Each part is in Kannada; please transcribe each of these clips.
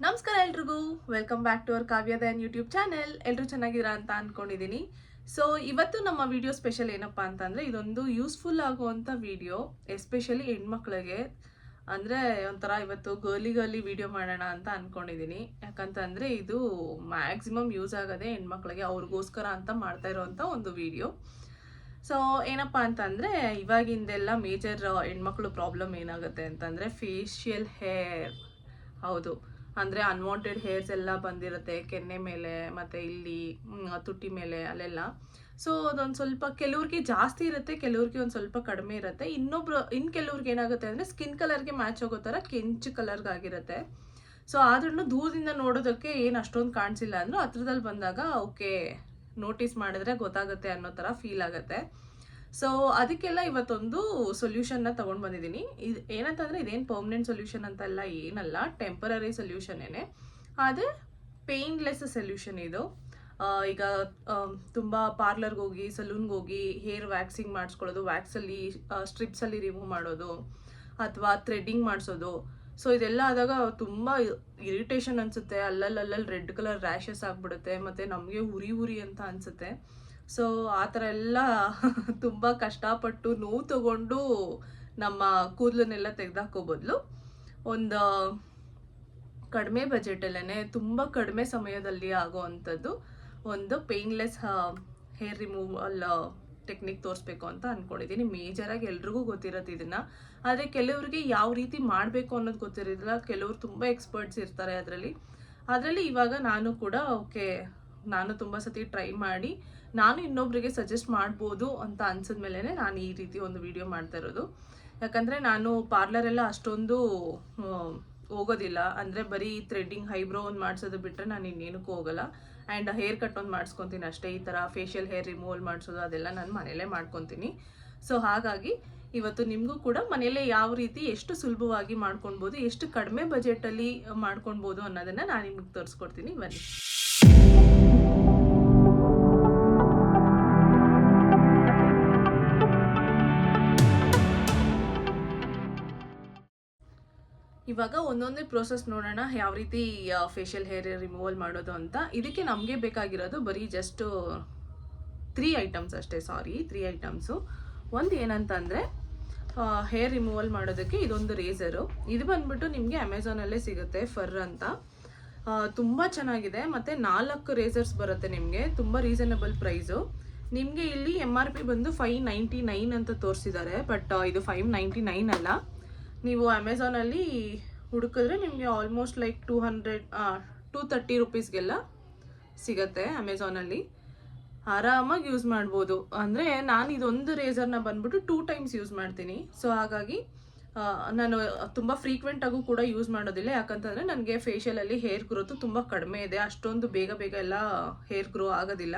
ನಮಸ್ಕಾರ ಎಲ್ರಿಗೂ. ವೆಲ್ಕಮ್ ಬ್ಯಾಕ್ ಟು ಅವರ್ ಕಾವ್ಯದನ್ ಯೂಟ್ಯೂಬ್ ಚಾನೆಲ್. ಎಲ್ಲರೂ ಚೆನ್ನಾಗಿದ್ದೀರಾ ಅಂತ ಅನ್ಕೊಂಡಿದ್ದೀನಿ. ಸೊ ಇವತ್ತು ನಮ್ಮ ವಿಡಿಯೋ ಸ್ಪೆಷಲ್ ಏನಪ್ಪಾ ಅಂತಂದ್ರೆ, ಇದೊಂದು ಯೂಸ್ಫುಲ್ ಆಗುವಂಥ ವಿಡಿಯೋ, ಎಸ್ಪೆಷಲಿ ಹೆಣ್ಮಕ್ಳಿಗೆ. ಅಂದರೆ ಒಂಥರ ಇವತ್ತು ಗರ್ಲಿ ವಿಡಿಯೋ ಮಾಡೋಣ ಅಂತ ಅನ್ಕೊಂಡಿದ್ದೀನಿ. ಯಾಕಂತಂದರೆ ಇದು ಮ್ಯಾಕ್ಸಿಮಮ್ ಯೂಸ್ ಆಗೋದೇ ಹೆಣ್ಮಕ್ಳಿಗೆ, ಅವ್ರಿಗೋಸ್ಕರ ಅಂತ ಮಾಡ್ತಾ ಇರೋವಂಥ ಒಂದು ವಿಡಿಯೋ. ಸೊ ಏನಪ್ಪ ಅಂತಂದರೆ, ಇವಾಗಿಂದೆಲ್ಲ ಮೇಜರ್ ಹೆಣ್ಮಕ್ಳು ಪ್ರಾಬ್ಲಮ್ ಏನಾಗುತ್ತೆ ಅಂತಂದರೆ ಫೇಶಿಯಲ್ ಹೇರ್. ಹೌದು, ಅಂದರೆ ಅನ್ವಾಂಟೆಡ್ ಹೇರ್ಸ್ ಎಲ್ಲ ಬಂದಿರುತ್ತೆ ಕೆನ್ನೆ ಮೇಲೆ ಮತ್ತು ಇಲ್ಲಿ ತುಟಿ ಮೇಲೆ ಅಲ್ಲೆಲ್ಲ. ಸೊ ಅದೊಂದು ಸ್ವಲ್ಪ ಕೆಲವ್ರಿಗೆ ಜಾಸ್ತಿ ಇರುತ್ತೆ, ಕೆಲವ್ರಿಗೆ ಒಂದು ಸ್ವಲ್ಪ ಕಡಿಮೆ ಇರುತ್ತೆ. ಇನ್ನು ಕೆಲವ್ರಿಗೆ ಏನಾಗುತ್ತೆ ಅಂದರೆ ಸ್ಕಿನ್ ಕಲರ್ಗೆ ಮ್ಯಾಚ್ ಆಗೋ ಥರ ಕೆಂಚು ಕಲರ್ಗಾಗಿರುತ್ತೆ. ಸೊ ಆದ್ರೂ ದೂರದಿಂದ ನೋಡೋದಕ್ಕೆ ಏನು ಅಷ್ಟೊಂದು ಕಾಣಿಸಿಲ್ಲ ಅಂದರೂ ಹತ್ರದಲ್ಲಿ ಬಂದಾಗ ಓಕೆ ನೋಟಿಸ್ ಮಾಡಿದ್ರೆ ಗೊತ್ತಾಗುತ್ತೆ ಅನ್ನೋ ಥರ ಫೀಲ್ ಆಗುತ್ತೆ. ಸೊ ಅದಕ್ಕೆಲ್ಲ ಇವತ್ತೊಂದು ಸೊಲ್ಯೂಷನ್ನ ತೊಗೊಂಡು ಬಂದಿದ್ದೀನಿ. ಇದು ಏನಂತಂದರೆ ಇದೇನು ಪರ್ಮನೆಂಟ್ ಸೊಲ್ಯೂಷನ್ ಅಂತೆಲ್ಲ ಏನಲ್ಲ, ಟೆಂಪರರಿ ಸೊಲ್ಯೂಷನ್ನೇ. ಆದರೆ ಪೇಯ್ನ್ಲೆಸ್ ಸೊಲ್ಯೂಷನ್ ಇದು. ಈಗ ತುಂಬ ಪಾರ್ಲರ್ಗೆ ಹೋಗಿ ಸಲೂನ್ಗೆ ಹೋಗಿ ಹೇರ್ ವ್ಯಾಕ್ಸಿಂಗ್ ಮಾಡಿಸ್ಕೊಳ್ಳೋದು, ವ್ಯಾಕ್ಸಲ್ಲಿ ಸ್ಟ್ರಿಪ್ಸಲ್ಲಿ ರಿಮೂವ್ ಮಾಡೋದು ಅಥವಾ ಥ್ರೆಡ್ಡಿಂಗ್ ಮಾಡಿಸೋದು. ಸೊ ಇದೆಲ್ಲ ಆದಾಗ ತುಂಬ ಇರಿಟೇಷನ್ ಅನಿಸುತ್ತೆ, ಅಲ್ಲಲ್ಲಿ ರೆಡ್ ಕಲರ್ ರ್ಯಾಷಸ್ ಆಗಿಬಿಡುತ್ತೆ ಮತ್ತು ನಮಗೆ ಉರಿ ಅಂತ ಅನಿಸುತ್ತೆ. ಸೊ ಆ ಥರ ಎಲ್ಲ ತುಂಬ ಕಷ್ಟಪಟ್ಟು ನೋವು ತಗೊಂಡು ನಮ್ಮ ಕೂದಲನ್ನೆಲ್ಲ ತೆಗೆದಾಕೋ ಬದಲು ಒಂದು ಕಡಿಮೆ ಬಜೆಟಲ್ಲೇ ತುಂಬ ಕಡಿಮೆ ಸಮಯದಲ್ಲಿ ಆಗೋ ಅಂಥದ್ದು ಒಂದು ಪೇಯ್ನ್ಲೆಸ್ ಹೇರ್ ರಿಮೂವಲ್ ಟೆಕ್ನಿಕ್ ತೋರಿಸ್ಬೇಕು ಅಂತ ಅಂದ್ಕೊಂಡಿದ್ದೀನಿ. ಮೇಜರಾಗಿ ಎಲ್ರಿಗೂ ಗೊತ್ತಿರೋದು ಇದನ್ನು, ಆದರೆ ಕೆಲವರಿಗೆ ಯಾವ ರೀತಿ ಮಾಡಬೇಕು ಅನ್ನೋದು ಗೊತ್ತಿರೋದಿಲ್ಲ. ಕೆಲವರು ತುಂಬ ಎಕ್ಸ್ಪರ್ಟ್ಸ್ ಇರ್ತಾರೆ ಅದರಲ್ಲಿ ಇವಾಗ ನಾನು ಕೂಡ ನಾನು ತುಂಬ ಸತಿ ಟ್ರೈ ಮಾಡಿ ನಾನು ಇನ್ನೊಬ್ರಿಗೆ ಸಜೆಸ್ಟ್ ಮಾಡ್ಬೋದು ಅಂತ ಅನ್ಸಿದ್ಮೇಲೆ ನಾನು ಈ ರೀತಿ ಒಂದು ವಿಡಿಯೋ ಮಾಡ್ತಾ ಇರೋದು. ಯಾಕಂದರೆ ನಾನು ಪಾರ್ಲರೆಲ್ಲ ಅಷ್ಟೊಂದು ಹೋಗೋದಿಲ್ಲ. ಅಂದರೆ ಬರೀ ಥ್ರೆಡ್ಡಿಂಗ್ ಐಬ್ರೋ ಒಂದು ಮಾಡಿಸೋದು ಬಿಟ್ಟರೆ ನಾನು ಇನ್ನೇನಕ್ಕೂ ಹೋಗಲ್ಲ. ಆ್ಯಂಡ್ ಹೇರ್ ಕಟ್ ಒಂದು ಮಾಡಿಸ್ಕೊತೀನಿ ಅಷ್ಟೇ. ಈ ಥರ ಫೇಶಿಯಲ್ ಹೇರ್ ರಿಮೂವಲ್ ಮಾಡಿಸೋದು ಅದೆಲ್ಲ ನಾನು ಮನೆಯಲ್ಲೇ ಮಾಡ್ಕೊತೀನಿ. ಸೊ ಹಾಗಾಗಿ ಇವತ್ತು ನಿಮಗೂ ಕೂಡ ಮನೆಯಲ್ಲೇ ಯಾವ ರೀತಿ ಎಷ್ಟು ಸುಲಭವಾಗಿ ಮಾಡ್ಕೊಳ್ಬೋದು, ಎಷ್ಟು ಕಡಿಮೆ ಬಜೆಟಲ್ಲಿ ಮಾಡ್ಕೊಳ್ಬೋದು ಅನ್ನೋದನ್ನು ನಾನು ನಿಮಗೆ ತೋರಿಸ್ಕೊಡ್ತೀನಿ. ಬನ್ನಿ. ಇವಾಗ ಒಂದೊಂದೇ ಪ್ರೋಸೆಸ್ ನೋಡೋಣ, ಯಾವ ರೀತಿ ಫೇಶಿಯಲ್ ಹೇರ್ ರಿಮೂವಲ್ ಮಾಡೋದು ಅಂತ. ಇದಕ್ಕೆ ನಮಗೆ ಬೇಕಾಗಿರೋದು ಬರೀ ಜಸ್ಟ್ 3 ಐಟಮ್ಸ್ ಅಷ್ಟೇ. 3 ಐಟಮ್ಸು. ಒಂದು ಏನಂತಂದರೆ ಹೇರ್ ರಿಮೂವಲ್ ಮಾಡೋದಕ್ಕೆ ಇದೊಂದು ರೇಸರು. ಇದು ಬಂದ್ಬಿಟ್ಟು ನಿಮಗೆ ಅಮೆಝಾನಲ್ಲೇ ಸಿಗುತ್ತೆ, ಫರ್ ಅಂತ. ತುಂಬ ಚೆನ್ನಾಗಿದೆ ಮತ್ತು 4 ರೇಸರ್ಸ್ ಬರುತ್ತೆ ನಿಮಗೆ, ತುಂಬ ರೀಸನಬಲ್ ಪ್ರೈಸು. ನಿಮಗೆ ಇಲ್ಲಿ MRP ಬಂದು $599 ಅಂತ ತೋರಿಸಿದ್ದಾರೆ, ಬಟ್ ಇದು $599 ಅಲ್ಲ. ನೀವು ಅಮೆಝಾನಲ್ಲಿ ಹುಡುಕಿದ್ರೆ ನಿಮಗೆ ಆಲ್ಮೋಸ್ಟ್ ಲೈಕ್ 230 ರುಪೀಸ್ಗೆಲ್ಲ ಸಿಗತ್ತೆ ಅಮೆಝಾನಲ್ಲಿ. ಆರಾಮಾಗಿ ಯೂಸ್ ಮಾಡ್ಬೋದು. ಅಂದರೆ ನಾನು ಇದೊಂದು ರೇಸರ್ನ ಬಂದ್ಬಿಟ್ಟು 2 ಟೈಮ್ಸ್ ಯೂಸ್ ಮಾಡ್ತೀನಿ. ಸೊ ಹಾಗಾಗಿ ನಾನು ತುಂಬ ಫ್ರೀಕ್ವೆಂಟಾಗೂ ಕೂಡ ಯೂಸ್ ಮಾಡೋದಿಲ್ಲ. ಯಾಕಂತಂದರೆ ನನಗೆ ಫೇಶಿಯಲಲ್ಲಿ ಹೇರ್ ಗ್ರೋತು ತುಂಬ ಕಡಿಮೆ ಇದೆ, ಅಷ್ಟೊಂದು ಬೇಗ ಎಲ್ಲ ಹೇರ್ ಗ್ರೋ ಆಗೋದಿಲ್ಲ.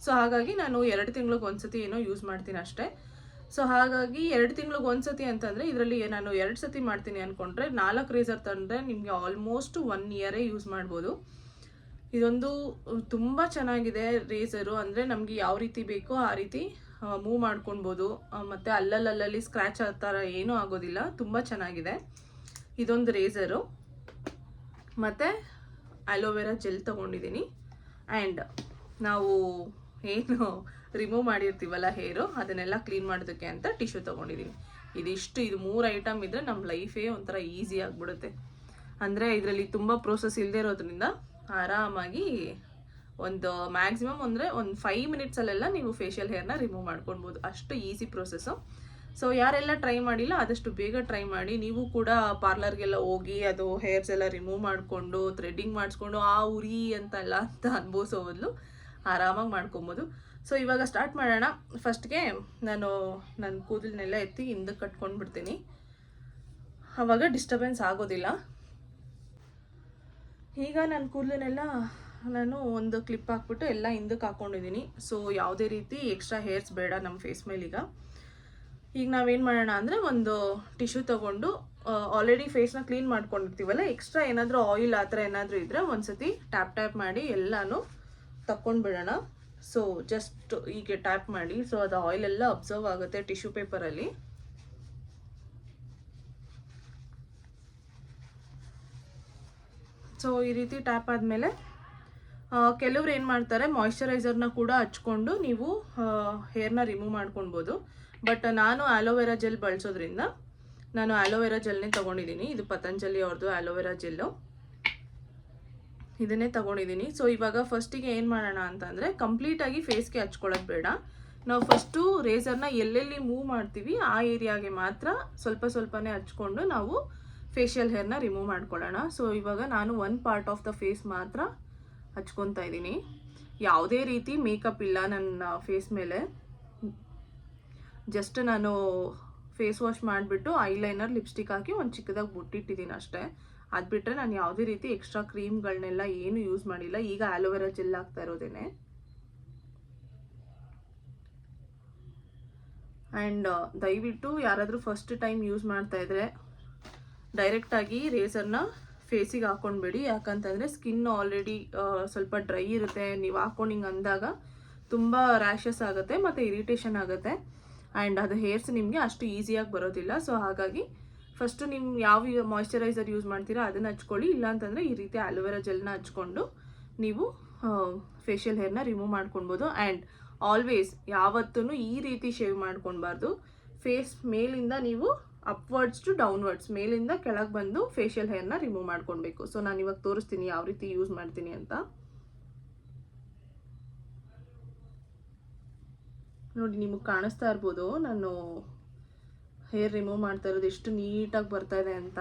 ಸೊ ಹಾಗಾಗಿ ನಾನು 2 ತಿಂಗ್ಳಿಗೆ ಒಂದ್ಸತಿ ಏನೋ ಯೂಸ್ ಮಾಡ್ತೀನಿ ಅಷ್ಟೇ. ಸೊ ಹಾಗಾಗಿ 2 ತಿಂಗ್ಳಿಗೆ ಒಂದ್ಸತಿ ಅಂತಂದರೆ ಇದರಲ್ಲಿ ನಾನು 2 ಸತಿ ಮಾಡ್ತೀನಿ ಅಂದ್ಕೊಂಡ್ರೆ 4 ರೇಸರ್ ತಂದರೆ ನಿಮಗೆ ಆಲ್ಮೋಸ್ಟ್ 1 ಇಯರೇ ಯೂಸ್ ಮಾಡ್ಬೋದು. ಇದೊಂದು ತುಂಬ ಚೆನ್ನಾಗಿದೆ ರೇಸರು. ಅಂದರೆ ನಮಗೆ ಯಾವ ರೀತಿ ಬೇಕೋ ಆ ರೀತಿ ಮೂವ್ ಮಾಡ್ಕೊಳ್ಬೋದು ಮತ್ತು ಅಲ್ಲಲ್ಲಿ ಸ್ಕ್ರ್ಯಾಚ್ ಆ ಥರ ಏನೂ ಆಗೋದಿಲ್ಲ. ತುಂಬ ಚೆನ್ನಾಗಿದೆ ಇದೊಂದು ರೇಸರು. ಮತ್ತು ಅಲೋವೆರಾ ಜೆಲ್ ತೊಗೊಂಡಿದ್ದೀನಿ. ಆ್ಯಂಡ್ ನಾವು ಏನು ರಿಮೂವ್ ಮಾಡಿರ್ತೀವಲ್ಲ ಹೇರು, ಅದನ್ನೆಲ್ಲ ಕ್ಲೀನ್ ಮಾಡೋದಕ್ಕೆ ಅಂತ ಟಿಶ್ಯೂ ತೊಗೊಂಡಿದ್ದೀನಿ. ಇದು 3 ಐಟಮ್ ಇದ್ದರೆ ನಮ್ಮ ಲೈಫೇ ಒಂಥರ ಈಸಿ ಆಗಿಬಿಡುತ್ತೆ. ಅಂದರೆ ಇದರಲ್ಲಿ ತುಂಬ ಪ್ರೋಸೆಸ್ ಇಲ್ಲದೆ ಇರೋದ್ರಿಂದ ಆರಾಮಾಗಿ ಒಂದು ಮ್ಯಾಕ್ಸಿಮಮ್ ಅಂದರೆ ಒಂದು 5 ಮಿನಿಟ್ಸಲ್ಲೆಲ್ಲ ನೀವು ಫೇಶಿಯಲ್ ಹೇರ್ನ ರಿಮೂವ್ ಮಾಡ್ಕೊಳ್ಬೋದು. ಅಷ್ಟು ಈಸಿ ಪ್ರೋಸೆಸ್ಸು. ಸೊ ಯಾರೆಲ್ಲ ಟ್ರೈ ಮಾಡಿಲ್ಲ ಆದಷ್ಟು ಬೇಗ ಟ್ರೈ ಮಾಡಿ. ನೀವು ಕೂಡ ಪಾರ್ಲರ್ಗೆಲ್ಲ ಹೋಗಿ ಅದು ಹೇರ್ಸ್ ಎಲ್ಲ ರಿಮೂವ್ ಮಾಡಿಕೊಂಡು ಥ್ರೆಡ್ಡಿಂಗ್ ಮಾಡಿಸ್ಕೊಂಡು ಆ ಉರಿ ಅಂತೆಲ್ಲ ಅಂತ ಅನುಭವಿಸೋ ಬದಲು ಆರಾಮಾಗಿ ಮಾಡ್ಕೊಬೋದು. ಸೊ ಇವಾಗ ಸ್ಟಾರ್ಟ್ ಮಾಡೋಣ. ಫಸ್ಟ್ಗೆ ನಾನು ನನ್ನ ಕೂದಲನ್ನೆಲ್ಲ ಎತ್ತಿ ಹಿಂದಕ್ಕೆ ಕಟ್ಕೊಂಡು ಬಿಡ್ತೀನಿ, ಆವಾಗ ಡಿಸ್ಟರ್ಬೆನ್ಸ್ ಆಗೋದಿಲ್ಲ. ಈಗ ನನ್ನ ಕೂದಲನ್ನೆಲ್ಲ ನಾನು ಒಂದು ಕ್ಲಿಪ್ ಹಾಕ್ಬಿಟ್ಟು ಎಲ್ಲ ಹಿಂದಕ್ಕೆ ಹಾಕ್ಕೊಂಡಿದ್ದೀನಿ. ಸೊ ಯಾವುದೇ ರೀತಿ ಎಕ್ಸ್ಟ್ರಾ ಹೇರ್ಸ್ ಬೇಡ ನಮ್ಮ ಫೇಸ್ ಮೇಲೆ. ಈಗ ನಾವೇನು ಮಾಡೋಣ ಅಂದರೆ ಒಂದು ಟಿಶ್ಯೂ ತೊಗೊಂಡು ಆಲ್ರೆಡಿ ಫೇಸ್ನ ಕ್ಲೀನ್ ಮಾಡ್ಕೊಂಡಿರ್ತೀವಲ್ಲ, ಎಕ್ಸ್ಟ್ರಾ ಏನಾದರೂ ಆಯಿಲ್ ಆ ಥರ ಏನಾದರೂ ಇದ್ದರೆ ಒಂದ್ಸತಿ ಟ್ಯಾಪ್ ಮಾಡಿ ಎಲ್ಲನೂ ತಕ್ಕೊಂಡು ಬಿಡೋಣ. ಸೊ ಜಸ್ಟ್ ಹೀಗೆ ಟ್ಯಾಪ್ ಮಾಡಿ, ಸೊ ಅದು ಆಯಿಲ್ ಎಲ್ಲ ಅಬ್ಸರ್ವ್ ಆಗುತ್ತೆ ಟಿಶ್ಯೂ ಪೇಪರಲ್ಲಿ. ಸೊ ಈ ರೀತಿ ಟ್ಯಾಪ್ ಆದಮೇಲೆ ಕೆಲವ್ರು ಏನು ಮಾಡ್ತಾರೆ, ಮಾಯ್ಶ್ಚರೈಸರ್ನ ಕೂಡ ಹಚ್ಕೊಂಡು ನೀವು ಹೇರ್ನ ರಿಮೂವ್ ಮಾಡ್ಕೊಳ್ಬೋದು. ಬಟ್ ನಾನು ಆಲೋವೆರಾ ಜೆಲ್ ಬಳಸೋದ್ರಿಂದ ನಾನು ಆಲೋವೆರಾ ಜೆಲ್ನೇ ತೊಗೊಂಡಿದ್ದೀನಿ. ಇದು ಪತಂಜಲಿ ಅವ್ರದ್ದು ಆಲೋವೆರಾ ಜೆಲ್ಲು, ಇದನ್ನೇ ತೊಗೊಂಡಿದ್ದೀನಿ. ಸೊ ಇವಾಗ ಫಸ್ಟಿಗೆ ಏನು ಮಾಡೋಣ ಅಂತಂದರೆ, ಕಂಪ್ಲೀಟಾಗಿ ಫೇಸ್ಗೆ ಹಚ್ಕೊಳ್ಳೋದು ಬೇಡ. ನಾವು ಫಸ್ಟು ರೇಸರ್ನ ಎಲ್ಲೆಲ್ಲಿ ಮೂವ್ ಮಾಡ್ತೀವಿ ಆ ಏರಿಯಾಗೆ ಮಾತ್ರ ಸ್ವಲ್ಪ ಸ್ವಲ್ಪನೇ ಹಚ್ಕೊಂಡು ನಾವು ಫೇಶಿಯಲ್ ಹೇರ್ನ ರಿಮೂವ್ ಮಾಡ್ಕೊಳ್ಳೋಣ. ಸೊ ಇವಾಗ ನಾನು one part of the face ಮಾತ್ರ ಹಚ್ಕೊತಾ ಇದ್ದೀನಿ. ಯಾವುದೇ ರೀತಿ ಮೇಕಪ್ ಇಲ್ಲ ನನ್ನ ಫೇಸ್ ಮೇಲೆ. ಜಸ್ಟ್ ನಾನು ಫೇಸ್ ವಾಶ್ ಮಾಡಿಬಿಟ್ಟು ಐಲೈನರ್, ಲಿಪ್ಸ್ಟಿಕ್ ಹಾಕಿ ಒಂದು ಚಿಕ್ಕದಾಗಿ ಬುಟ್ಟಿಟ್ಟಿದ್ದೀನಿ ಅಷ್ಟೇ. ಅದು ಬಿಟ್ಟರೆ ನಾನು ಯಾವುದೇ ರೀತಿ ಎಕ್ಸ್ಟ್ರಾ ಕ್ರೀಮ್ಗಳನ್ನೆಲ್ಲ ಏನು ಯೂಸ್ ಮಾಡಿಲ್ಲ. ಈಗ ಆಲೋವೆರಾ ಜೆಲ್ ಹಾಕ್ತಾ ಇರೋದೇನೆ. ಆ್ಯಂಡ್ ದಯವಿಟ್ಟು ಯಾರಾದರೂ ಫಸ್ಟ್ ಟೈಮ್ ಯೂಸ್ ಮಾಡ್ತಾಯಿದ್ರೆ ಡೈರೆಕ್ಟಾಗಿ ರೇಸರ್ನ ಫೇಸಿಗೆ ಹಾಕ್ಕೊಂಡ್ಬೇಡಿ. ಯಾಕಂತಂದರೆ ಸ್ಕಿನ್ ಆಲ್ರೆಡಿ ಸ್ವಲ್ಪ ಡ್ರೈ ಇರುತ್ತೆ. ನೀವು ಹಾಕ್ಕೊಂಡು ಹಿಂಗೆ ಅಂದಾಗ ತುಂಬ ರ್ಯಾಷಸ್ ಆಗುತ್ತೆ ಮತ್ತು ಇರಿಟೇಷನ್ ಆಗುತ್ತೆ. ಆ್ಯಂಡ್ ಅದು ಹೇರ್ಸ್ ನಿಮಗೆ ಅಷ್ಟು ಈಸಿಯಾಗಿ ಬರೋದಿಲ್ಲ. ಸೊ ಹಾಗಾಗಿ ಫಸ್ಟು ನೀವು ಯಾವ ಮಾಯ್ಶ್ಚರೈಸರ್ ಯೂಸ್ ಮಾಡ್ತೀರಾ ಅದನ್ನು ಹಚ್ಕೊಳ್ಳಿ. ಇಲ್ಲಾಂತಂದರೆ ಈ ರೀತಿ ಆಲೋವೆರಾ ಜೆಲ್ನ ಹಚ್ಕೊಂಡು ನೀವು ಫೇಶಿಯಲ್ ಹೇರ್ನ ರಿಮೂವ್ ಮಾಡ್ಕೊಳ್ಬೋದು. ಆ್ಯಂಡ್ ಆಲ್ವೇಸ್ ಯಾವತ್ತೂ ಈ ರೀತಿ ಶೇವ್ ಮಾಡ್ಕೊಳ್ಬಾರ್ದು. ಫೇಸ್ ಮೇಲಿಂದ ನೀವು ಅಪ್ವರ್ಡ್ಸ್ ಟು ಡೌನ್ವರ್ಡ್ಸ್, ಮೇಲಿಂದ ಕೆಳಗೆ ಬಂದು ಫೇಶಿಯಲ್ ಹೇರ್ನ ರಿಮೂವ್ ಮಾಡ್ಕೊಳ್ಬೇಕು. ಸೊ ನಾನು ಇವಾಗ ತೋರಿಸ್ತೀನಿ ಯಾವ ರೀತಿ ಯೂಸ್ ಮಾಡ್ತೀನಿ ಅಂತ. ನೋಡಿ, ನಿಮಗೆ ಕಾಣಿಸ್ತಾ ಇರ್ಬೋದು ನಾನು ಹೇರ್ ರಿಮೂವ್ ಮಾಡ್ತಾ ಇರೋದು ಎಷ್ಟು ನೀಟಾಗಿ ಬರ್ತಾ ಇದೆ ಅಂತ.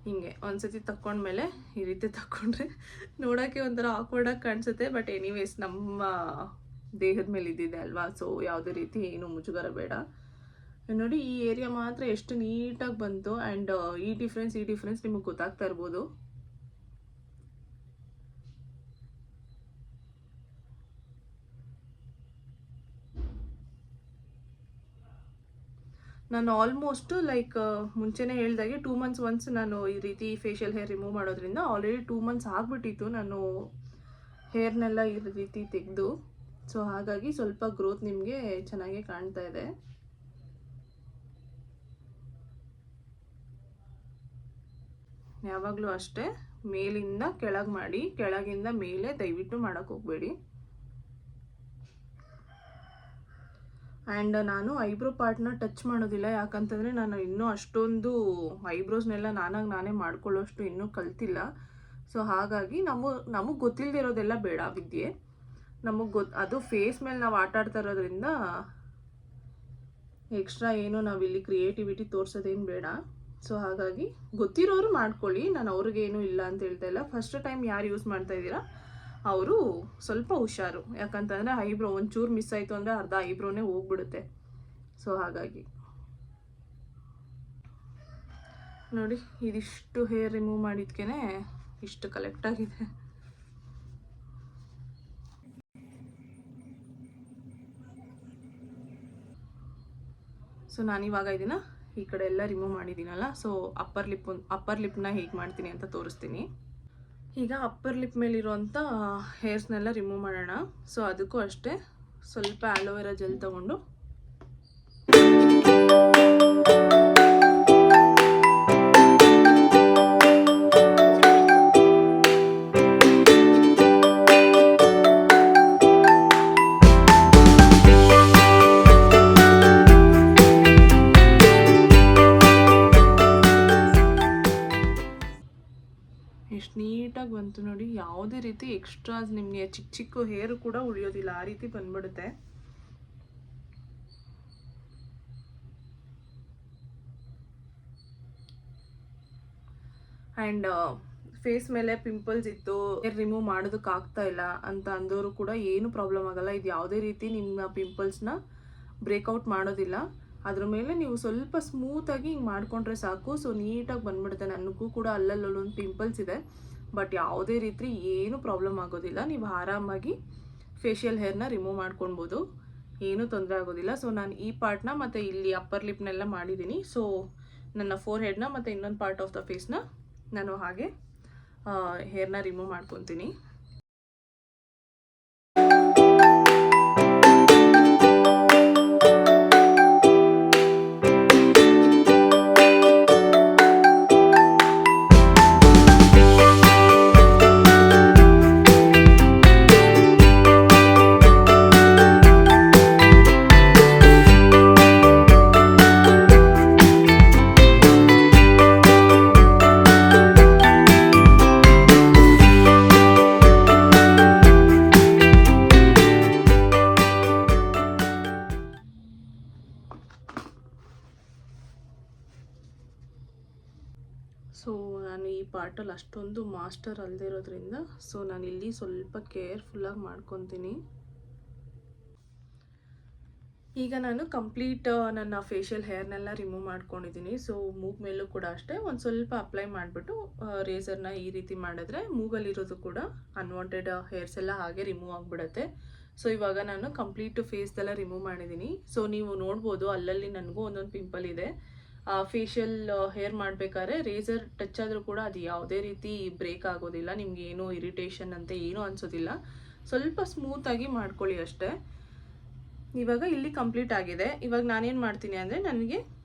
ಹಿಂಗೆ ಒಂದ್ಸತಿ ತಕ್ಕೊಂಡ್ಮೇಲೆ ಈ ರೀತಿ ತಕ್ಕೊಂಡ್ರೆ ನೋಡೋಕ್ಕೆ ಒಂಥರ ಆಕ್ವರ್ಡಾಗಿ ಕಾಣಿಸುತ್ತೆ. ಬಟ್ ಎನಿವೇಸ್ ನಮ್ಮ ದೇಹದ ಮೇಲೆ ಇದ್ದಿದೆ ಅಲ್ವಾ, ಸೊ ಯಾವುದೇ ರೀತಿ ಏನು ಮುಜುಗರ ಬೇಡ. ನೋಡಿ, ಈ ಏರಿಯಾ ಮಾತ್ರ ಎಷ್ಟು ನೀಟಾಗಿ ಬಂತು. ಆ್ಯಂಡ್ ಈ ಡಿಫ್ರೆನ್ಸ್ ನಿಮಗೆ ಗೊತ್ತಾಗ್ತಾ ಇರ್ಬೋದು. ನಾನು ಆಲ್ಮೋಸ್ಟ್ ಲೈಕ್ ಮುಂಚೆನೇ ಹೇಳಿದಾಗೆ 2 months ಒನ್ಸ್ ನಾನು ಈ ರೀತಿ ಫೇಶಿಯಲ್ ಹೇರ್ ರಿಮೂವ್ ಮಾಡೋದ್ರಿಂದ ಆಲ್ರೆಡಿ 2 months ಆಗಿಬಿಟ್ಟಿತ್ತು ನಾನು ಹೇರ್ನೆಲ್ಲ ಈ ರೀತಿ ತೆಗೆದು. ಸೊ ಹಾಗಾಗಿ ಸ್ವಲ್ಪ ಗ್ರೋತ್ ನಿಮಗೆ ಚೆನ್ನಾಗೇ ಕಾಣ್ತಾ ಇದೆ. ಯಾವಾಗಲೂ ಅಷ್ಟೇ ಮೇಲಿಂದ ಕೆಳಗೆ ಮಾಡಿ, ಕೆಳಗಿಂದ ಮೇಲೆ ದಯವಿಟ್ಟು ಮಾಡೋಕ್ಕೆ ಹೋಗಬೇಡಿ. ಆ್ಯಂಡ್ ನಾನು ಐಬ್ರೋ ಪಾರ್ಟ್ನ ಟಚ್ ಮಾಡೋದಿಲ್ಲ. ಯಾಕಂತಂದರೆ ನಾನು ಇನ್ನೂ ಅಷ್ಟೊಂದು ಐಬ್ರೋಸ್ನೆಲ್ಲ ನಾನೇ ಮಾಡ್ಕೊಳ್ಳೋಷ್ಟು ಇನ್ನೂ ಕಲ್ತಿಲ್ಲ. ಸೊ ಹಾಗಾಗಿ ನಮಗೆ ಗೊತ್ತಿಲ್ಲದೆ ಇರೋದೆಲ್ಲ ಬೇಡ ವಿದ್ಯೆ. ಅದು ಫೇಸ್ ಮೇಲೆ ನಾವು ಆಟ ಆಡ್ತಾ ಇರೋದ್ರಿಂದ ಎಕ್ಸ್ಟ್ರಾ ಏನು ನಾವಿಲ್ಲಿ ಕ್ರಿಯೇಟಿವಿಟಿ ತೋರಿಸೋದೇನು ಬೇಡ. ಸೊ ಹಾಗಾಗಿ ಗೊತ್ತಿರೋರು ಮಾಡ್ಕೊಳ್ಳಿ, ನಾನು ಅವ್ರಿಗೇನು ಇಲ್ಲ ಅಂತ ಹೇಳ್ತಾ ಇಲ್ಲ. ಫಸ್ಟ್ ಟೈಮ್ ಯಾರು ಯೂಸ್ ಮಾಡ್ತಾ ಇದ್ದೀರಾ ಅವರು ಸ್ವಲ್ಪ ಹುಷಾರು. ಯಾಕಂತಂದರೆ ಐಬ್ರೋ ಒಂಚೂರು ಮಿಸ್ ಆಯಿತು ಅಂದರೆ ಅರ್ಧ ಐಬ್ರೋನೇ ಹೋಗ್ಬಿಡುತ್ತೆ. ಸೊ ಹಾಗಾಗಿ ನೋಡಿ, ಇದಿಷ್ಟು ಹೇರ್ ರಿಮೂವ್ ಮಾಡಿದ್ಕೇ ಇಷ್ಟು ಕಲೆಕ್ಟಾಗಿದೆ. ಸೊ ನಾನಿವಾಗ ಇದನ್ನು ಈ ಕಡೆ ಎಲ್ಲ ರಿಮೂವ್ ಮಾಡಿದ್ದೀನಲ್ಲ, ಸೊ ಅಪ್ಪರ್ ಲಿಪ್ನ ಹೇಗೆ ಮಾಡ್ತೀನಿ ಅಂತ ತೋರಿಸ್ತೀನಿ. ಈಗ ಅಪ್ಪರ್ ಲಿಪ್ ಮೇಲಿರುವಂಥ ಹೇರ್ಸ್ನೆಲ್ಲ ರಿಮೂವ್ ಮಾಡೋಣ. ಸೊ ಅದಕ್ಕೂ ಅಷ್ಟೇ ಸ್ವಲ್ಪ ಆಲೋವೆರಾ ಜೆಲ್ ತೊಗೊಂಡು ಎಷ್ಟು ನೀಟಾಗಿ ಬಂತು ನೋಡಿ. ಯಾವುದೇ ರೀತಿ ಎಕ್ಸ್ಟ್ರಾಸ್ ನಿಮಗೆ ಚಿಕ್ಕ ಹೇರು ಕೂಡ ಉಳಿಯೋದಿಲ್ಲ, ಆ ರೀತಿ ಬಂದ್ಬಿಡುತ್ತೆ. ಆ್ಯಂಡ್ ಫೇಸ್ ಮೇಲೆ ಪಿಂಪಲ್ಸ್ ಇತ್ತು, ಹೇರ್ ರಿಮೂವ್ ಮಾಡೋದಕ್ಕೆ ಆಗ್ತಾ ಇಲ್ಲ ಅಂತ ಅಂದವರು ಕೂಡ ಏನು ಪ್ರಾಬ್ಲಮ್ ಆಗಲ್ಲ. ಇದು ಯಾವುದೇ ರೀತಿ ನಿಮ್ಮ ಪಿಂಪಲ್ಸ್ನ ಬ್ರೇಕ್ಔಟ್ ಮಾಡೋದಿಲ್ಲ. ಅದ್ರ ಮೇಲೆ ನೀವು ಸ್ವಲ್ಪ ಸ್ಮೂತಾಗಿ ಹಿಂಗೆ ಮಾಡಿಕೊಂಡ್ರೆ ಸಾಕು. ಸೊ ನೀಟಾಗಿ ಬಂದ್ಬಿಡುತ್ತೆ. ನನಗೂ ಕೂಡ ಅಲ್ಲಲ್ಲೊಂದು ಪಿಂಪಲ್ಸ್ ಇದೆ, ಬಟ್ ಯಾವುದೇ ರೀತಿ ಏನು ಪ್ರಾಬ್ಲಮ್ ಆಗೋದಿಲ್ಲ. ನೀವು ಆರಾಮಾಗಿ ಫೇಶಿಯಲ್ ಹೇರ್ನ ರಿಮೂವ್ ಮಾಡ್ಕೊಳ್ಬೋದು, ಏನೂ ತೊಂದರೆ ಆಗೋದಿಲ್ಲ. ಸೊ ನಾನು ಈ ಪಾರ್ಟ್ನ ಮತ್ತು ಇಲ್ಲಿ ಅಪ್ಪರ್ ಲಿಪ್ನೆಲ್ಲ ಮಾಡಿದ್ದೀನಿ. ಸೊ ನನ್ನ ಫೋರ್ ಹೆಡ್ನ ಮತ್ತು ಇನ್ನೊಂದು ಪಾರ್ಟ್ ಆಫ್ ದ ಫೇಸ್ನ ನಾನು ಹಾಗೆ ಹೇರ್ನ ರಿಮೂವ್ ಮಾಡ್ಕೊತೀನಿ. ನಾನು ಈ ಪಾರ್ಟಲ್ಲಿ ಅಷ್ಟೊಂದು ಮಾಸ್ಟರ್ ಅಲ್ಲದೆ ಇರೋದ್ರಿಂದ ಸೊ ನಾನಿಲ್ಲಿ ಸ್ವಲ್ಪ ಕೇರ್ಫುಲ್ಲಾಗಿ ಮಾಡ್ಕೊತೀನಿ. ಈಗ ನಾನು ಕಂಪ್ಲೀಟ್ ನನ್ನ ಫೇಶಿಯಲ್ ಹೇರ್ನೆಲ್ಲ ರಿಮೂವ್ ಮಾಡ್ಕೊಂಡಿದ್ದೀನಿ. ಸೊ ಮೂಗ್ ಮೇಲೂ ಕೂಡ ಅಷ್ಟೇ ಒಂದು ಸ್ವಲ್ಪ ಅಪ್ಲೈ ಮಾಡಿಬಿಟ್ಟು ರೇಸರ್ನ ಈ ರೀತಿ ಮಾಡಿದ್ರೆ ಮೂಗಲ್ಲಿರೋದು ಕೂಡ ಅನ್ವಾಂಟೆಡ್ ಹೇರ್ಸ್ ಎಲ್ಲ ಹಾಗೆ ರಿಮೂವ್ ಆಗಿಬಿಡುತ್ತೆ. ಸೊ ಇವಾಗ ನಾನು ಕಂಪ್ಲೀಟ್ ಫೇಸ್ದೆಲ್ಲ ರಿಮೂವ್ ಮಾಡಿದ್ದೀನಿ. ಸೊ ನೀವು ನೋಡ್ಬೋದು ಅಲ್ಲಲ್ಲಿ ನನಗೂ ಒಂದೊಂದು ಪಿಂಪಲ್ ಇದೆ. ಫೇಶಿಯಲ್ ಹೇರ್ ಮಾಡಬೇಕಾದ್ರೆ ರೇಸರ್ ಟಚ್ ಆದರೂ ಕೂಡ ಅದು ಯಾವುದೇ ರೀತಿ ಬ್ರೇಕ್ ಆಗೋದಿಲ್ಲ, ನಿಮ್ಗೆ ಏನೂ ಇರಿಟೇಷನ್ ಅಂತ ಏನೂ ಅನಿಸೋದಿಲ್ಲ. ಸ್ವಲ್ಪ ಸ್ಮೂತಾಗಿ ಮಾಡ್ಕೊಳ್ಳಿ ಅಷ್ಟೇ. ಇವಾಗ ಇಲ್ಲಿ ಕಂಪ್ಲೀಟ್ ಆಗಿದೆ. ಇವಾಗ ನಾನೇನು ಮಾಡ್ತೀನಿ ಅಂದರೆ ನನಗೆ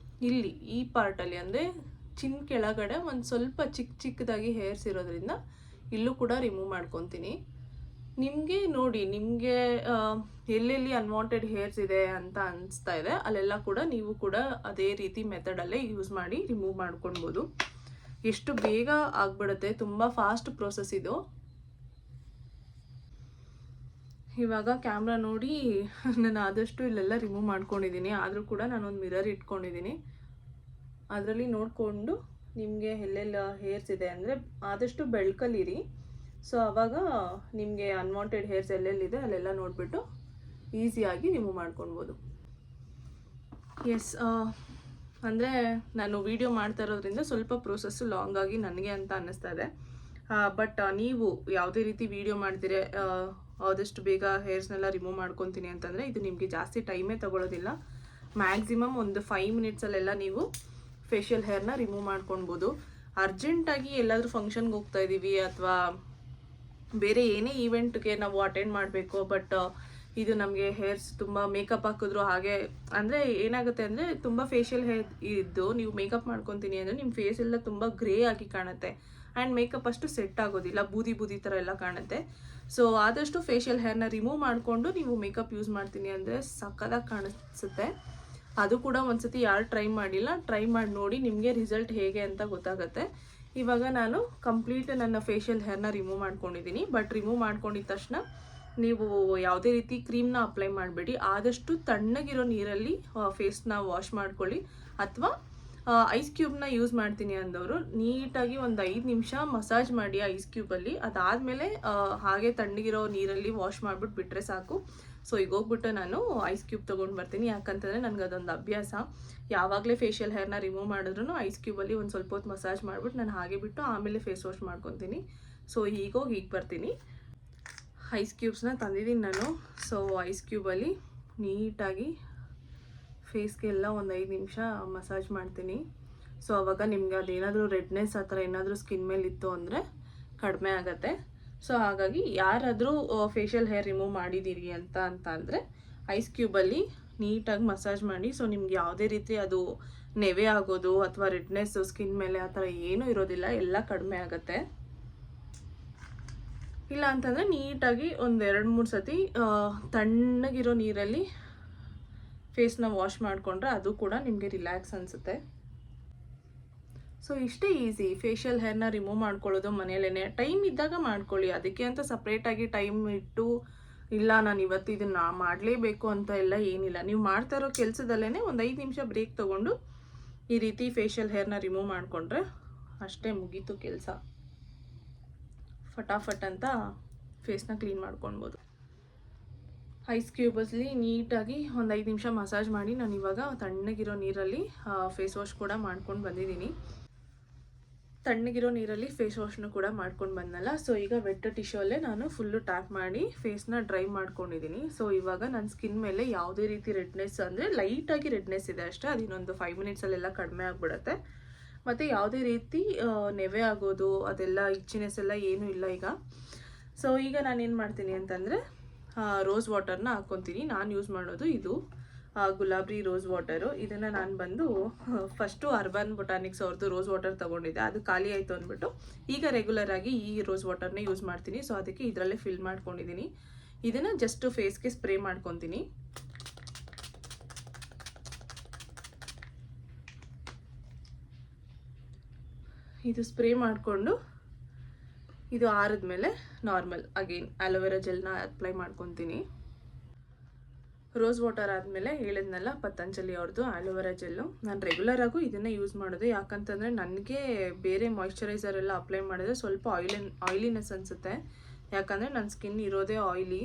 ಇಲ್ಲಿ ಈ ಪಾರ್ಟಲ್ಲಿ ಅಂದರೆ ಚಿನ್ ಕೆಳಗಡೆ ಒಂದು ಸ್ವಲ್ಪ ಚಿಕ್ಕದಾಗಿ ಹೇರ್ಸ್ ಇರೋದ್ರಿಂದ ಇಲ್ಲೂ ಕೂಡ ರಿಮೂವ್ ಮಾಡ್ಕೊತೀನಿ. ನಿಮಗೆ ನೋಡಿ, ನಿಮಗೆ ಎಲ್ಲೆಲ್ಲಿ ಅನ್ವಾಂಟೆಡ್ ಹೇರ್ಸ್ ಇದೆ ಅಂತ ಅನಿಸ್ತಾ ಇದೆ ಅಲ್ಲೆಲ್ಲ ಕೂಡ ನೀವು ಕೂಡ ಅದೇ ರೀತಿ ಮೆಥಡಲ್ಲೇ ಯೂಸ್ ಮಾಡಿ ರಿಮೂವ್ ಮಾಡ್ಕೊಳ್ಬೋದು. ಎಷ್ಟು ಬೇಗ ಆಗ್ಬಿಡುತ್ತೆ, ತುಂಬ ಫಾಸ್ಟ್ ಪ್ರೋಸೆಸ್ ಇದು. ಇವಾಗ ಕ್ಯಾಮ್ರಾ ನೋಡಿ ನಾನು ಆದಷ್ಟು ಇಲ್ಲೆಲ್ಲ ರಿಮೂವ್ ಮಾಡ್ಕೊಂಡಿದ್ದೀನಿ. ಆದರೂ ಕೂಡ ನಾನೊಂದು ಮಿರರ್ ಇಟ್ಕೊಂಡಿದ್ದೀನಿ, ಅದರಲ್ಲಿ ನೋಡಿಕೊಂಡು ನಿಮಗೆ ಎಲ್ಲೆಲ್ಲ ಹೇರ್ಸ್ ಇದೆ ಅಂದರೆ ಆದಷ್ಟು ಬೆಳ್ಕಲ್ಲಿರಿ. ಸೊ ಆವಾಗ ನಿಮಗೆ ಅನ್ವಾಂಟೆಡ್ ಹೇರ್ಸ್ ಎಲ್ಲೆಲ್ಲಿದೆ ಅಲ್ಲೆಲ್ಲ ನೋಡಿಬಿಟ್ಟು ಈಸಿಯಾಗಿ ರಿಮೂವ್ ಮಾಡ್ಕೊಳ್ಬೋದು. ಎಸ್, ಅಂದರೆ ನಾನು ವಿಡಿಯೋ ಮಾಡ್ತಾ ಇರೋದ್ರಿಂದ ಸ್ವಲ್ಪ ಪ್ರೋಸೆಸ್ಸು ಲಾಂಗ್ ಆಗಿ ನನಗೆ ಅಂತ ಅನ್ನಿಸ್ತಾ ಇದೆ. ಬಟ್ ನೀವು ಯಾವುದೇ ರೀತಿ ವಿಡಿಯೋ ಮಾಡ್ತೀರಿ ಆದಷ್ಟು ಬೇಗ ಹೇರ್ಸ್ನೆಲ್ಲ ರಿಮೂವ್ ಮಾಡ್ಕೊತೀನಿ ಅಂತಂದರೆ ಇದು ನಿಮಗೆ ಜಾಸ್ತಿ ಟೈಮೇ ತೊಗೊಳ್ಳೋದಿಲ್ಲ. ಮ್ಯಾಕ್ಸಿಮಮ್ ಒಂದು 5 ಮಿನಿಟ್ಸಲ್ಲೆಲ್ಲ ನೀವು ಫೇಶಿಯಲ್ ಹೇರ್ನ ರಿಮೂವ್ ಮಾಡ್ಕೊಳ್ಬೋದು. ಅರ್ಜೆಂಟಾಗಿ ಎಲ್ಲಾದರೂ ಫಂಕ್ಷನ್ಗೆ ಹೋಗ್ತಾ ಇದ್ದೀವಿ ಅಥವಾ ಬೇರೆ ಏನೇ ಈವೆಂಟ್ಗೆ ನಾವು ಅಟೆಂಡ್ ಮಾಡಬೇಕು, ಬಟ್ ಇದು ನಮಗೆ ಹೇರ್ಸ್ ತುಂಬ ಮೇಕಪ್ ಹಾಕಿದ್ರು ಹಾಗೆ ಅಂದರೆ ಏನಾಗುತ್ತೆ ಅಂದರೆ ತುಂಬ ಫೇಶಿಯಲ್ ಹೇರ್ ಇದ್ದು ನೀವು ಮೇಕಪ್ ಮಾಡ್ಕೊತೀನಿ ಅಂದರೆ ನಿಮ್ಮ ಫೇಸ್ ಎಲ್ಲ ತುಂಬ ಗ್ರೇ ಆಗಿ ಕಾಣುತ್ತೆ ಆ್ಯಂಡ್ ಮೇಕಪ್ ಅಷ್ಟು ಸೆಟ್ ಆಗೋದಿಲ್ಲ, ಬೂದಿ ಥರ ಎಲ್ಲ ಕಾಣುತ್ತೆ. ಸೊ ಆದಷ್ಟು ಫೇಶಿಯಲ್ ಹೇರ್ನ ರಿಮೂವ್ ಮಾಡಿಕೊಂಡು ನೀವು ಮೇಕಪ್ ಯೂಸ್ ಮಾಡ್ತೀನಿ ಅಂದರೆ ಸಕ್ಕತ್ತಾಗಿ ಕಾಣಿಸುತ್ತೆ. ಅದು ಕೂಡ ಒಂದ್ಸತಿ ಯಾರು ಟ್ರೈ ಮಾಡಿಲ್ಲ, ಟ್ರೈ ಮಾಡಿ ನೋಡಿ, ನಿಮಗೆ ರಿಸಲ್ಟ್ ಹೇಗೆ ಅಂತ ಗೊತ್ತಾಗುತ್ತೆ. ಇವಾಗ ನಾನು ಕಂಪ್ಲೀಟ್ ನನ್ನ ಫೇಶಿಯಲ್ ಹೇರ್ನ ರಿಮೂವ್ ಮಾಡ್ಕೊಂಡಿದ್ದೀನಿ. ಬಟ್ ರಿಮೂವ್ ಮಾಡ್ಕೊಂಡಿದ್ದ ತಕ್ಷಣ ನೀವು ಯಾವುದೇ ರೀತಿ ಕ್ರೀಮ್ನ ಅಪ್ಲೈ ಮಾಡಬೇಡಿ. ಆದಷ್ಟು ತಣ್ಣಗಿರೋ ನೀರಲ್ಲಿ ಫೇಸ್ನ ವಾಶ್ ಮಾಡ್ಕೊಳ್ಳಿ. ಅಥವಾ ಐಸ್ ಕ್ಯೂಬ್ನ ಯೂಸ್ ಮಾಡ್ತೀನಿ ಅಂದವರು ನೀಟಾಗಿ ಒಂದು 5 ನಿಮಿಷ ಮಸಾಜ್ ಮಾಡಿ ಐಸ್ ಕ್ಯೂಬಲ್ಲಿ. ಅದಾದಮೇಲೆ ಹಾಗೆ ತಣ್ಣಗಿರೋ ನೀರಲ್ಲಿ ವಾಶ್ ಮಾಡಿಬಿಟ್ಟು ಬಿಟ್ಟರೆ ಸಾಕು. ಸೊ ಈಗ ಹೋಗ್ಬಿಟ್ಟು ನಾನು ಐಸ್ ಕ್ಯೂಬ್ ತೊಗೊಂಡು ಬರ್ತೀನಿ, ಯಾಕಂತಂದರೆ ನನಗೆ ಅದೊಂದು ಅಭ್ಯಾಸ. ಯಾವಾಗಲೇ ಫೇಶಿಯಲ್ ಹೇರ್ನ ರಿಮೂವ್ ಮಾಡಿದ್ರು ಐಸ್ ಕ್ಯೂಬಲ್ಲಿ ಒಂದು ಸ್ವಲ್ಪ ಹೊತ್ತು ಮಸಾಜ್ ಮಾಡಿಬಿಟ್ಟು ನಾನು ಹಾಗೆ ಬಿಟ್ಟು ಆಮೇಲೆ ಫೇಸ್ ವಾಶ್ ಮಾಡ್ಕೊತೀನಿ. ಸೊ ಹೀಗೋಗಿ ಹೀಗೆ ಬರ್ತೀನಿ. ಐಸ್ ಕ್ಯೂಬ್ಸ್ನ ತಂದಿದ್ದೀನಿ ನಾನು. ಸೊ ಐಸ್ ಕ್ಯೂಬಲ್ಲಿ ನೀಟಾಗಿ ಫೇಸ್ಗೆಲ್ಲ ಒಂದು 5 ನಿಮಿಷ ಮಸಾಜ್ ಮಾಡ್ತೀನಿ. ಸೊ ಆವಾಗ ನಿಮ್ಗೆ ಅದೇನಾದರೂ ರೆಡ್ನೆಸ್ ಆ ಥರ ಏನಾದರೂ ಸ್ಕಿನ್ ಮೇಲೆ ಇತ್ತು ಅಂದರೆ ಕಡಿಮೆ ಆಗುತ್ತೆ. ಸೊ ಹಾಗಾಗಿ ಯಾರಾದರೂ ಫೇಶಿಯಲ್ ಹೇರ್ ರಿಮೂವ್ ಮಾಡಿದ್ದೀರಿ ಅಂತ ಅಂದರೆ ಐಸ್ ಕ್ಯೂಬಲ್ಲಿ ನೀಟಾಗಿ ಮಸಾಜ್ ಮಾಡಿ. ಸೊ ನಿಮ್ಗೆ ಯಾವುದೇ ರೀತಿ ಅದು ನೆವೆ ಆಗೋದು ಅಥವಾ ರೆಡ್ನೆಸ್ಸು ಸ್ಕಿನ್ ಮೇಲೆ ಆ ಥರ ಏನೂ ಇರೋದಿಲ್ಲ, ಎಲ್ಲ ಕಡಿಮೆ ಆಗುತ್ತೆ. ಇಲ್ಲ ಅಂತಂದರೆ ನೀಟಾಗಿ ಒಂದು 2-3 ಸತಿ ತಣ್ಣಗಿರೋ ನೀರಲ್ಲಿ ಫೇಸ್ನ ವಾಶ್ ಮಾಡಿಕೊಂಡ್ರೆ ಅದು ಕೂಡ ನಿಮಗೆ ರಿಲ್ಯಾಕ್ಸ್ ಅನಿಸುತ್ತೆ. ಸೊ ಇಷ್ಟೇ ಈಸಿ ಫೇಶಿಯಲ್ ಹೇರ್ನ ರಿಮೂವ್ ಮಾಡ್ಕೊಳ್ಳೋದು ಮನೆಯಲ್ಲೇ. ಟೈಮ್ ಇದ್ದಾಗ ಮಾಡ್ಕೊಳ್ಳಿ, ಅದಕ್ಕೆ ಅಂತ ಸಪ್ರೇಟಾಗಿ ಟೈಮ್ ಇಟ್ಟು ಇಲ್ಲ ನಾನು ಇವತ್ತು ಇದನ್ನು ಮಾಡಲೇಬೇಕು ಅಂತ ಎಲ್ಲ ಏನಿಲ್ಲ. ನೀವು ಮಾಡ್ತಾ ಇರೋ ಕೆಲಸದಲ್ಲೇ ಒಂದು 5 ನಿಮಿಷ ಬ್ರೇಕ್ ತೊಗೊಂಡು ಈ ರೀತಿ ಫೇಶಿಯಲ್ ಹೇರ್ನ ರಿಮೂವ್ ಮಾಡಿಕೊಂಡ್ರೆ ಅಷ್ಟೇ, ಮುಗೀತು ಕೆಲಸ. ಫಟಾಫಟ್ ಅಂತ ಫೇಸ್ನ ಕ್ಲೀನ್ ಮಾಡ್ಕೊಳ್ಬೋದು. ಐಸ್ ಕ್ಯೂಬಸ್ಲಿ ನೀಟಾಗಿ ಒಂದು 5 ನಿಮಿಷ ಮಸಾಜ್ ಮಾಡಿ ನಾನು ಇವಾಗ ತಣ್ಣಗಿರೋ ನೀರಲ್ಲಿ ಫೇಸ್ ವಾಶ್ ಕೂಡ ಮಾಡ್ಕೊಂಡು ಬಂದಿದ್ದೀನಿ. ತಣ್ಣಗಿರೋ ನೀರಲ್ಲಿ ಫೇಸ್ ವಾಶ್ನು ಕೂಡ ಮಾಡ್ಕೊಂಡು ಬಂದನಲ್ಲ. ಸೊ ಈಗ ವೆಟ್ ಟಿಶ್ಯೂಲ್ಲೇ ನಾನು ಫುಲ್ಲು ಟ್ಯಾಪ್ ಮಾಡಿ ಫೇಸ್ನ ಡ್ರೈ ಮಾಡ್ಕೊಂಡಿದ್ದೀನಿ. ಸೊ ಇವಾಗ ನನ್ನ ಸ್ಕಿನ್ ಮೇಲೆ ಯಾವುದೇ ರೀತಿ ರೆಡ್ನೆಸ್ ಅಂದರೆ ಲೈಟಾಗಿ ರೆಡ್ನೆಸ್ ಇದೆ ಅಷ್ಟೇ, ಅದು ಇನ್ನೊಂದು 5 ಮಿನಿಟ್ಸಲ್ಲೆಲ್ಲ ಕಡಿಮೆ ಆಗಿಬಿಡುತ್ತೆ. ಮತ್ತು ಯಾವುದೇ ರೀತಿ ನೆವೆ ಆಗೋದು ಅದೆಲ್ಲ ಇಚ್ಚಿನೆಸ್ ಎಲ್ಲ ಏನೂ ಇಲ್ಲ ಈಗ. ಸೊ ಈಗ ನಾನೇನು ಮಾಡ್ತೀನಿ ಅಂತಂದರೆ ರೋಸ್ ವಾಟರ್ನ ಹಾಕ್ಕೊತೀನಿ. ನಾನು ಯೂಸ್ ಮಾಡೋದು ಇದು ಗುಲಾಬಿ ರೋಸ್ ವಾಟರು. ಇದನ್ನು ನಾನು ಬಂದು ಫಸ್ಟು ಅರ್ಬನ್ ಬೊಟಾನಿಕ್ಸ್ ಅವ್ರದ್ದು ರೋಸ್ ವಾಟರ್ ತೊಗೊಂಡಿದ್ದೆ, ಅದು ಖಾಲಿ ಆಯಿತು ಅಂದ್ಬಿಟ್ಟು ಈಗ ರೆಗ್ಯುಲರಾಗಿ ಈ ರೋಸ್ ವಾಟರ್ನೇ ಯೂಸ್ ಮಾಡ್ತೀನಿ. ಸೊ ಅದಕ್ಕೆ ಇದರಲ್ಲೇ ಫಿಲ್ ಮಾಡ್ಕೊಂಡಿದ್ದೀನಿ. ಇದನ್ನು ಜಸ್ಟ್ ಫೇಸ್ಗೆ ಸ್ಪ್ರೇ ಮಾಡ್ಕೊತೀನಿ. ಇದು ಸ್ಪ್ರೇ ಮಾಡಿಕೊಂಡು ಇದು ಆರಿದ್ಮೇಲೆ ನಾರ್ಮಲ್ ಅಗೇನ್ ಆಲೋವೆರಾ ಜೆಲ್ನ ಅಪ್ಲೈ ಮಾಡ್ಕೊತೀನಿ. ರೋಸ್ ವಾಟರ್ ಆದಮೇಲೆ ಹೇಳಿದ್ನಲ್ಲ ಪತಂಜಲಿ ಅವ್ರದ್ದು ಆಲೋವೆರಾ ಜೆಲ್ಲು. ನಾನು ರೆಗ್ಯುಲರಾಗೂ ಇದನ್ನೇ ಯೂಸ್ ಮಾಡೋದು. ಯಾಕಂತಂದರೆ ನನಗೆ ಬೇರೆ ಮಾಯ್ಶ್ಚರೈಸರ್ ಎಲ್ಲ ಅಪ್ಲೈ ಮಾಡಿದ್ರೆ ಸ್ವಲ್ಪ ಆಯಿಲಿನೆಸ್ ಅನಿಸುತ್ತೆ. ಯಾಕಂದರೆ ನನ್ನ ಸ್ಕಿನ್ ಇರೋದೇ ಆಯಿಲಿ.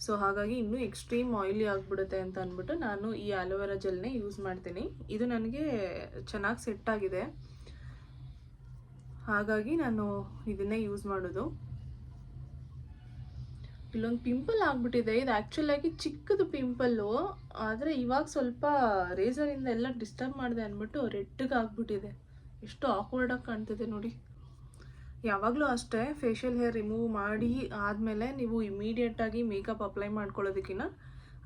ಸೊ ಹಾಗಾಗಿ ಇನ್ನೂ ಎಕ್ಸ್ಟ್ರೀಮ್ ಆಯಿಲಿ ಆಗಿಬಿಡುತ್ತೆ ಅಂತ ಅಂದ್ಬಿಟ್ಟು ನಾನು ಈ ಆಲೋವೆರಾ ಜೆಲ್ನೇ ಯೂಸ್ ಮಾಡ್ತೀನಿ. ಇದು ನನಗೆ ಚೆನ್ನಾಗಿ ಸೆಟ್ ಆಗಿದೆ, ಹಾಗಾಗಿ ನಾನು ಇದನ್ನೇ ಯೂಸ್ ಮಾಡೋದು. ಇಲ್ಲೊಂದು ಪಿಂಪಲ್ ಆಗಿಬಿಟ್ಟಿದೆ. ಇದು ಆ್ಯಕ್ಚುಲಾಗಿ ಚಿಕ್ಕದು ಪಿಂಪಲ್ಲು, ಆದರೆ ಇವಾಗ ಸ್ವಲ್ಪ ರೇಸರಿಂದ ಎಲ್ಲ ಡಿಸ್ಟರ್ಬ್ ಮಾಡಿದೆ ಅಂದ್ಬಿಟ್ಟು ರೆಡ್ಗೆ ಆಗಿಬಿಟ್ಟಿದೆ. ಎಷ್ಟು ಆಕ್ವರ್ಡಾಗಿ ಕಾಣ್ತಿದೆ ನೋಡಿ. ಯಾವಾಗಲೂ ಅಷ್ಟೇ ಫೇಶಿಯಲ್ ಹೇರ್ ರಿಮೂವ್ ಮಾಡಿ ಆದಮೇಲೆ ನೀವು ಇಮಿಡಿಯೇಟಾಗಿ ಮೇಕಪ್ ಅಪ್ಲೈ ಮಾಡ್ಕೊಳ್ಳೋದಕ್ಕಿಂತ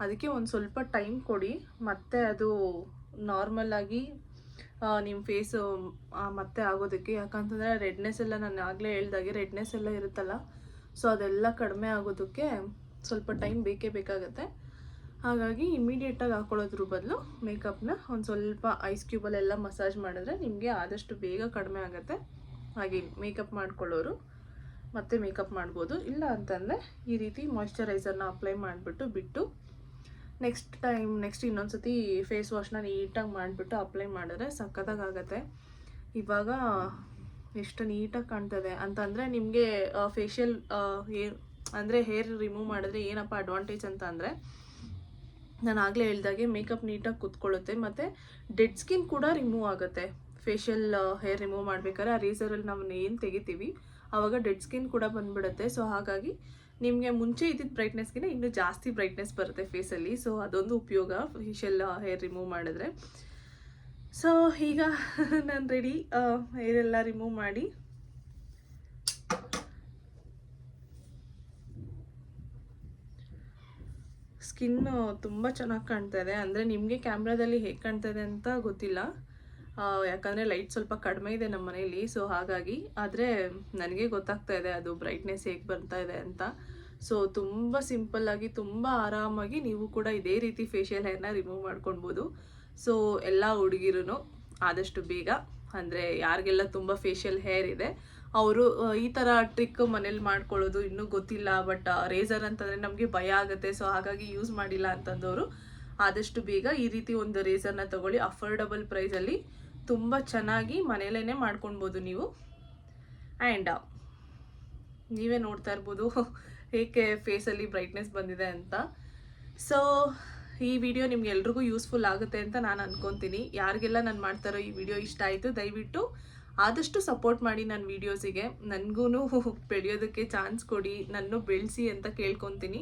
ಅದಕ್ಕೆ ಒಂದು ಸ್ವಲ್ಪ ಟೈಮ್ ಕೊಡಿ. ಮತ್ತು ಅದು ನಾರ್ಮಲಾಗಿ ನಿಮ್ಮ ಫೇಸು ಮತ್ತೆ ಆಗೋದಕ್ಕೆ. ಯಾಕಂತಂದರೆ ರೆಡ್ನೆಸ್ ಎಲ್ಲ ನಾನು ಆಗಲೇ ಹೇಳ್ದಾಗೆ ರೆಡ್ನೆಸ್ ಎಲ್ಲ ಇರುತ್ತಲ್ಲ, ಸೊ ಅದೆಲ್ಲ ಕಡಿಮೆ ಆಗೋದಕ್ಕೆ ಸ್ವಲ್ಪ ಟೈಮ್ ಬೇಕೇ ಬೇಕಾಗುತ್ತೆ. ಹಾಗಾಗಿ ಇಮಿಡಿಯೇಟಾಗಿ ಹಾಕೊಳ್ಳೋದ್ರ ಬದಲು ಮೇಕಪ್ನ ಒಂದು ಸ್ವಲ್ಪ ಐಸ್ ಕ್ಯೂಬಲ್ಲೆಲ್ಲ ಮಸಾಜ್ ಮಾಡಿದ್ರೆ ನಿಮಗೆ ಆದಷ್ಟು ಬೇಗ ಕಡಿಮೆ ಆಗುತ್ತೆ. ಹಾಗೆ ಮೇಕಪ್ ಮಾಡ್ಕೊಳ್ಳೋರು ಮತ್ತೆ ಮೇಕಪ್ ಮಾಡ್ಬೋದು. ಇಲ್ಲ ಅಂತಂದರೆ ಈ ರೀತಿ ಮಾಯ್ಶ್ಚರೈಸರ್ನ ಅಪ್ಲೈ ಮಾಡಿಬಿಟ್ಟು ಬಿಟ್ಟು ನೆಕ್ಸ್ಟ್ ಇನ್ನೊಂದು ಸತಿ ಫೇಸ್ ವಾಶ್ನ ನೀಟಾಗಿ ಮಾಡಿಬಿಟ್ಟು ಅಪ್ಲೈ ಮಾಡಿದ್ರೆ ಸಖತ್ತಾಗಿ ಆಗುತ್ತೆ. ಇವಾಗ ಎಷ್ಟು ನೀಟಾಗಿ ಕಾಣ್ತದೆ ಅಂತಂದರೆ ನಿಮಗೆ ಫೇಶಿಯಲ್ ಅಂದರೆ ಹೇರ್ ರಿಮೂವ್ ಮಾಡಿದ್ರೆ ಏನಪ್ಪ ಅಡ್ವಾಂಟೇಜ್ ಅಂತ ಅಂದರೆ, ನಾನು ಆಗಲೇ ಹೇಳ್ದಾಗೆ ಮೇಕಪ್ ನೀಟಾಗಿ ಕೂತ್ಕೊಳ್ಳುತ್ತೆ ಮತ್ತು ಡೆಡ್ ಸ್ಕಿನ್ ಕೂಡ ರಿಮೂವ್ ಆಗುತ್ತೆ. ಫೇಶಿಯಲ್ ಹೇರ್ ರಿಮೂವ್ ಮಾಡಬೇಕಾದ್ರೆ ಆ ರೇಸರಲ್ಲಿ ನಾವು ಏನು ತೆಗಿತೀವಿ ಆವಾಗ ಡೆಡ್ ಸ್ಕಿನ್ ಕೂಡ ಬಂದುಬಿಡುತ್ತೆ. ಸೊ ಹಾಗಾಗಿ ನಿಮಗೆ ಮುಂಚೆ ಇದ್ದಿದ್ದ ಬ್ರೈಟ್ನೆಸ್ಗಿಂತ ಇನ್ನೂ ಜಾಸ್ತಿ ಬ್ರೈಟ್ನೆಸ್ ಬರುತ್ತೆ ಫೇಸಲ್ಲಿ. ಸೊ ಅದೊಂದು ಉಪಯೋಗ ಫೇಶಿಯಲ್ ಹೇರ್ ರಿಮೂವ್ ಮಾಡಿದ್ರೆ. ಸೊ ಈಗ ನಾನು ರೆಡಿ ಹೇರೆಲ್ಲ ರಿಮೂವ್ ಮಾಡಿ ಸ್ಕಿನ್ನು ತುಂಬ ಚೆನ್ನಾಗಿ ಕಾಣ್ತಾ ಇದೆ. ಅಂದರೆ ನಿಮಗೆ ಕ್ಯಾಮ್ರಾದಲ್ಲಿ ಹೇಗೆ ಕಾಣ್ತಾ ಇದೆ ಅಂತ ಗೊತ್ತಿಲ್ಲ, ಯಾಕಂದರೆ ಲೈಟ್ ಸ್ವಲ್ಪ ಕಡಿಮೆ ಇದೆ ನಮ್ಮ ಮನೇಲಿ. ಸೊ ಹಾಗಾಗಿ ಆದರೆ ನನಗೆ ಗೊತ್ತಾಗ್ತಾ ಇದೆ ಅದು ಬ್ರೈಟ್ನೆಸ್ ಹೇಗೆ ಬರ್ತಾ ಇದೆ ಅಂತ. ಸೊ ತುಂಬ ಸಿಂಪಲ್ಲಾಗಿ ತುಂಬ ಆರಾಮಾಗಿ ನೀವು ಕೂಡ ಇದೇ ರೀತಿ ಫೇಶಿಯಲ್ ಹೇರ್ನ ರಿಮೂವ್ ಮಾಡ್ಕೊಳ್ಬೋದು. ಸೊ ಎಲ್ಲ ಹುಡುಗಿರೂ ಆದಷ್ಟು ಬೇಗ, ಅಂದರೆ ಯಾರಿಗೆಲ್ಲ ತುಂಬ ಫೇಶಿಯಲ್ ಹೇರ್ ಇದೆ ಅವರು ಈ ಥರ ಟ್ರಿಕ್ ಮನೇಲಿ ಮಾಡ್ಕೊಳ್ಳೋದು ಇನ್ನೂ ಗೊತ್ತಿಲ್ಲ, ಬಟ್ ರೇಸರ್ ಅಂತಂದರೆ ನಮಗೆ ಭಯ ಆಗುತ್ತೆ. ಸೊ ಹಾಗಾಗಿ ಯೂಸ್ ಮಾಡಿಲ್ಲ ಅಂತಂದವರು ಆದಷ್ಟು ಬೇಗ ಈ ರೀತಿ ಒಂದು ರೇಸರ್ನ ತೊಗೊಳ್ಳಿ. ಅಫೋರ್ಡಬಲ್ ಪ್ರೈಸಲ್ಲಿ ತುಂಬ ಚೆನ್ನಾಗಿ ಮನೇಲೇ ಮಾಡ್ಕೊಳ್ಬೋದು ನೀವು. ಆ್ಯಂಡ್ ನೀವೇ ನೋಡ್ತಾ ಇರ್ಬೋದು ಹೇಗೆ ಫೇಸಲ್ಲಿ ಬ್ರೈಟ್ನೆಸ್ ಬಂದಿದೆ ಅಂತ. ಸೊ ಈ ವಿಡಿಯೋ ನಿಮ್ಗೆ ಎಲ್ರಿಗೂ ಯೂಸ್ಫುಲ್ ಆಗುತ್ತೆ ಅಂತ ನಾನು ಅನ್ಕೊತೀನಿ. ಯಾರಿಗೆಲ್ಲ ನಾನು ಮಾಡ್ತಾರೋ ಈ ವಿಡಿಯೋ ಇಷ್ಟ ಆಯಿತು ದಯವಿಟ್ಟು ಆದಷ್ಟು ಸಪೋರ್ಟ್ ಮಾಡಿ ನನ್ನ ವೀಡಿಯೋಸಿಗೆ. ನನಗೂ ಬೆಳೆಯೋದಕ್ಕೆ ಚಾನ್ಸ್ ಕೊಡಿ, ನನ್ನ ಬೆಳೆಸಿ ಅಂತ ಕೇಳ್ಕೊತೀನಿ.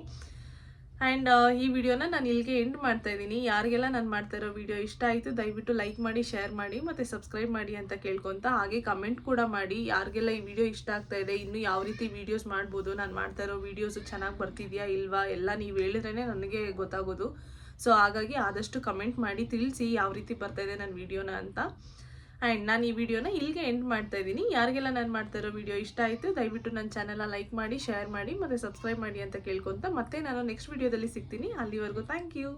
ಆ್ಯಂಡ್ ಈ ವಿಡಿಯೋನ ನಾನು ಇಲ್ಲಿಗೆ ಎಂಡ್ ಮಾಡ್ತಾ ಇದ್ದೀನಿ. ಯಾರಿಗೆಲ್ಲ ನಾನು ಮಾಡ್ತಾ ಇರೋ ವಿಡಿಯೋ ಇಷ್ಟ ಆಯಿತು ದಯವಿಟ್ಟು ಲೈಕ್ ಮಾಡಿ, ಶೇರ್ ಮಾಡಿ ಮತ್ತು ಸಬ್ಸ್ಕ್ರೈಬ್ ಮಾಡಿ ಅಂತ ಕೇಳ್ಕೊತ, ಹಾಗೆ ಕಮೆಂಟ್ ಕೂಡ ಮಾಡಿ ಯಾರಿಗೆಲ್ಲ ಈ ವಿಡಿಯೋ ಇಷ್ಟ ಆಗ್ತಾ ಇದೆ, ಇನ್ನೂ ಯಾವ ರೀತಿ ವೀಡಿಯೋಸ್ ಮಾಡ್ಬೋದು, ನಾನು ಮಾಡ್ತಾ ಇರೋ ವೀಡಿಯೋಸು ಚೆನ್ನಾಗಿ ಬರ್ತಿದೆಯಾ ಇಲ್ವಾ ಎಲ್ಲ ನೀವು ಹೇಳಿದ್ರೇ ನನಗೆ ಗೊತ್ತಾಗೋದು. ಸೊ ಹಾಗಾಗಿ ಆದಷ್ಟು ಕಮೆಂಟ್ ಮಾಡಿ ತಿಳಿಸಿ ಯಾವ ರೀತಿ ಬರ್ತಾ ಇದೆ ನನ್ನ ವೀಡಿಯೋನ ಅಂತ. ಆ್ಯಂಡ್ ನಾನು ಈ ವಿಡಿಯೋನ ಇಲ್ಲಿಗೆ ಎಂಡ್ ಮಾಡ್ತಾ ಇದ್ದೀನಿ. ಯಾರಿಗೆಲ್ಲ ನಾನು ಮಾಡ್ತಾ ಇರೋ ವಿಡಿಯೋ ಇಷ್ಟ ಆಯಿತು ದಯವಿಟ್ಟು ನನ್ನ ಚಾನಲ್ನ ಲೈಕ್ ಮಾಡಿ, ಶೇರ್ ಮಾಡಿ ಮತ್ತು ಸಬ್ಸ್ಕ್ರೈಬ್ ಮಾಡಿ ಅಂತ ಕೇಳ್ಕೊತ ಮತ್ತೆ ನಾನು ನೆಕ್ಸ್ಟ್ ವಿಡಿಯೋದಲ್ಲಿ ಸಿಗ್ತೀನಿ. ಅಲ್ಲಿವರೆಗೂ ಥ್ಯಾಂಕ್ ಯು.